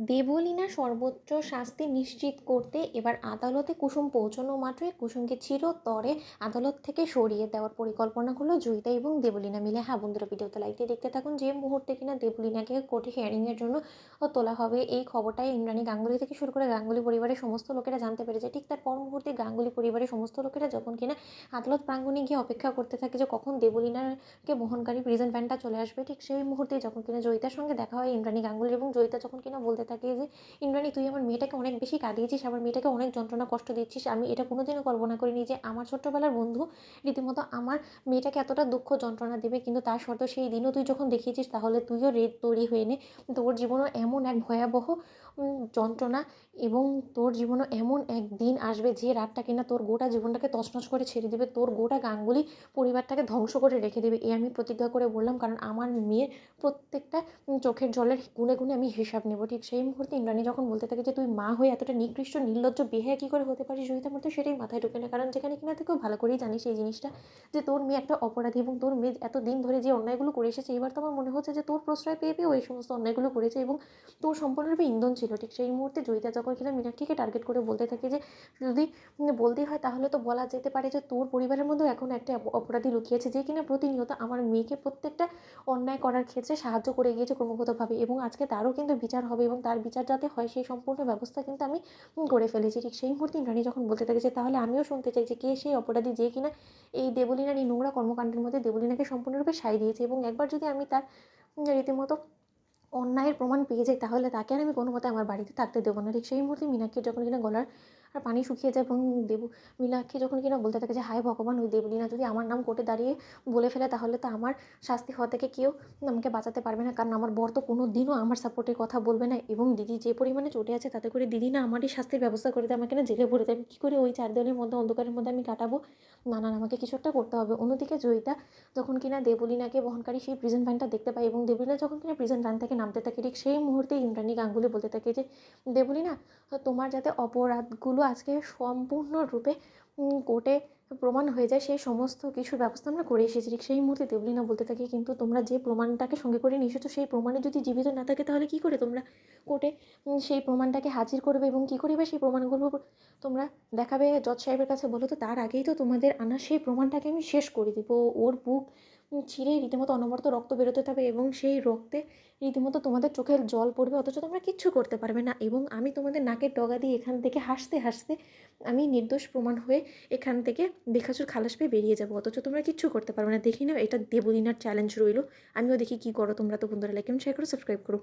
দেবলীনা সর্বোচ্চ শাস্তি নিশ্চিত করতে এবার আদালতে কুসুম পৌঁছানো মাত্রই কুসুমকে চিরতরে আদালত থেকে সরিয়ে দেওয়ার পরিকল্পনা করলো জয়িতা এবং দেবলীনা মিলে। হ্যাঁ বন্ধুরা, ভিডিওতে লাইক দিয়ে দেখতে থাকুন। যে মুহূর্তে কিনা দেবলীনাকে কোর্টে হিয়ারিংয়ের জন্য তোলা হবে, এই খবরটাই ইন্দ্রাণী গাঙ্গুলি থেকে শুরু করে গাঙ্গুলি পরিবারের সমস্ত লোকেরা জানতে পেরেছে। ঠিক তার পর মুহূর্তে গাঙ্গুলি পরিবারের সমস্ত লোকেরা যখন কিনা আদালত প্রাঙ্গণে গিয়ে অপেক্ষা করতে থাকে যে কখন দেবলীনাকে বহনকারী প্রিজন ভ্যানটা চলে আসবে, ঠিক সেই মুহূর্তে যখন কিনা জয়িতার সঙ্গে দেখা হয় ইন্দ্রাণী গাঙ্গুলি, এবং জয়িতা যখন কিনা বলতে থাকে যে ইন্দ্রাণী, তুই আমার মেয়েটাকে অনেক বেশি কাঁদিয়েছিস, আমার মেয়েটাকে অনেক যন্ত্রণা কষ্ট দিচ্ছিস। আমি এটা কোনোদিনও কল্পনা করিনি যে আমার ছোট্টবেলার বন্ধু রীতিমতো আমার মেয়েটাকে এতটা দুঃখ যন্ত্রণা দেবে, কিন্তু তার সত্ত্বেও সেই দিনও তুই যখন দেখিয়েছিস, তাহলে তুইও তৈরি হয়ে নে। তোর জীবনও এমন এক ভয়াবহ যন্ত্রণা, এবং তোর জীবনও এমন এক দিন আসবে যে রাতটা কিনা তোর গোটা জীবনটাকে তছনছ করে ছেড়ে দেবে, তোর গোটা গাঙ্গুলি পরিবারটাকে ধ্বংস করে রেখে দেবে। এ আমি প্রতিজ্ঞা করে বললাম, কারণ আমার মেয়ের প্রত্যেকটা চোখের জলের গুনে গুনে আমি হিসাব নেব। ঠিক সেই মুহূর্তে ইন্দ্রাণী যখন বলতে থাকে যে তুই মা হয়ে এতটা নিকৃষ্ট নির্লজ্জ বেহায়া কী করে হতে পারিস, জয়িতার মধ্যে সেটাই মাথায় ঢোকে না। কারণ যেখানে কিনা তুই খুব ভালো করেই জানিস এই জিনিসটা, যে তোর মেয়ে একটা অপরাধী, এবং তোর মেয়ে এত দিন ধরে যে অন্যায়গুলো করে এসেছে, এবার তো আমার মনে হচ্ছে যে তোর প্রশ্রয় পেয়ে পেয়েও এই সমস্ত অন্যায়গুলো করেছে, এবং তোর সম্পূর্ণরূপে ইন্ধন ছিল। ঠিক সেই মুহূর্তে জয়িতা যখন কিনা মীনাক্ষীকে টার্গেট করে বলতে থাকে যে যদি বলতেই হয় তাহলে তো বলা যেতে পারে যে তোর পরিবারের মধ্যেও এখন একটা অপরাধী লুকিয়েছে, যে কিনা প্রতিনিয়ত আমার মেয়েকে প্রত্যেকটা অন্যায় করার ক্ষেত্রে সাহায্য করে গিয়েছে ক্রমাগতভাবে, এবং আজকে তারও কিন্তু বিচার হবে, এবং তার বিচার যাতে হয় সেই সম্পূর্ণ ব্যবস্থা কিন্তু আমি করে ফেলেছি। ঠিক সেই মুহূর্তে ইন্দ্রাণী যখন বলতে থাকে যে তাহলে আমিও শুনতে চাই যে কে সেই অপরাধী, যে কিনা এই দেবলীনার এই নোংরা কর্মকাণ্ডের মধ্যে দেবলীনাকে সম্পূর্ণরূপে সায় দিয়েছে, এবং একবার যদি আমি তার রীতিমতো অন্যায়ের প্রমাণ পেয়ে যাই, তাহলে তাকে আর আমি কোনো মতে আমার বাড়িতে থাকতে দেবো না। ঠিক সেই মুহূর্তে মীনাক্ষীর যখন কিনা গলার আর পানি শুকিয়ে যায়, এবং মীনাক্ষী যখন কিনা বলতে থাকে যে হায় ভগবান, ওই দেবলীনা যদি আমার নাম কোর্টে দাঁড়িয়ে বলে ফেলে, তাহলে তো আমার শাস্তি হওয়া থেকে কেউ আমাকে বাঁচাতে পারবে না, কারণ আমার বর তো কোনো দিনও আমার সাপোর্টের কথা বলবে না, এবং দিদি যে পরিমাণে চটে আছে তাতে করে দিদি না আমারই শাস্তির ব্যবস্থা করে দেয়, আমাকে না জেলে ভরে দেয়। আমি কী করে ওই 4 দেওয়ালের মধ্যে অন্ধকারের মধ্যে আমি কাটাবো? না না, আমাকে কিছু একটা করতে হবে। অন্যদিকে জয়িতা যখন কিনা দেবলীনাকে বহনকারী সেই প্রিজন ভ্যানটা দেখতে পায়, এবং দেবলীনা যখন কিনা প্রিজন ভ্যান থেকে নামতে থাকে, ঠিক সেই মুহূর্তে ইন্দ্রাণী গাঙ্গুলি বলতে থাকে যে দেবলীনা, তোমার যাতে অপরাধগুলো আজকে সম্পূর্ণরূপে কোর্টে প্রমাণ হয়ে যায়, সেই সমস্ত কিছুর ব্যবস্থা আমরা করে এসেছি। ঠিক সেই মুহূর্তে দেবলীনা বলতে থাকি, কিন্তু তোমরা যে প্রমাণটাকে সঙ্গে করে নিয়ে এসেছো, সেই প্রমাণে যদি জীবিত না থাকে, তাহলে কী করে তোমরা কোর্টে সেই প্রমাণটাকে হাজির করবে, এবং কী করবে সেই প্রমাণগুলো তোমরা দেখাবে জজ সাহেবের কাছে? বলো তো, তার আগেই তো তোমাদের আনা সেই প্রমাণটাকে আমি শেষ করে দিব। ওর বুক ছিঁড়ে রীতিমতো অনবরত রক্ত বেরোতে থাকবে, এবং সেই রক্তে রীতিমতো তোমাদের চোখের জল পড়বে, অথচ তোমরা কিচ্ছু করতে পারবে না, এবং আমি তোমাদের নাকের ডগা দিয়ে এখান থেকে হাসতে হাসতে আমি নির্দোষ প্রমাণ হয়ে এখান থেকে বেকসুর খালাস পেয়ে বেরিয়ে যাবো, অথচ তোমরা কিচ্ছু করতে পারবে না। দেখি না, এটা দেবলীনার চ্যালেঞ্জ রইলো। আমিও দেখি কী করো তোমরা। তো বন্ধুরা, লাইক এবং শেয়ার করো, সাবস্ক্রাইব করো।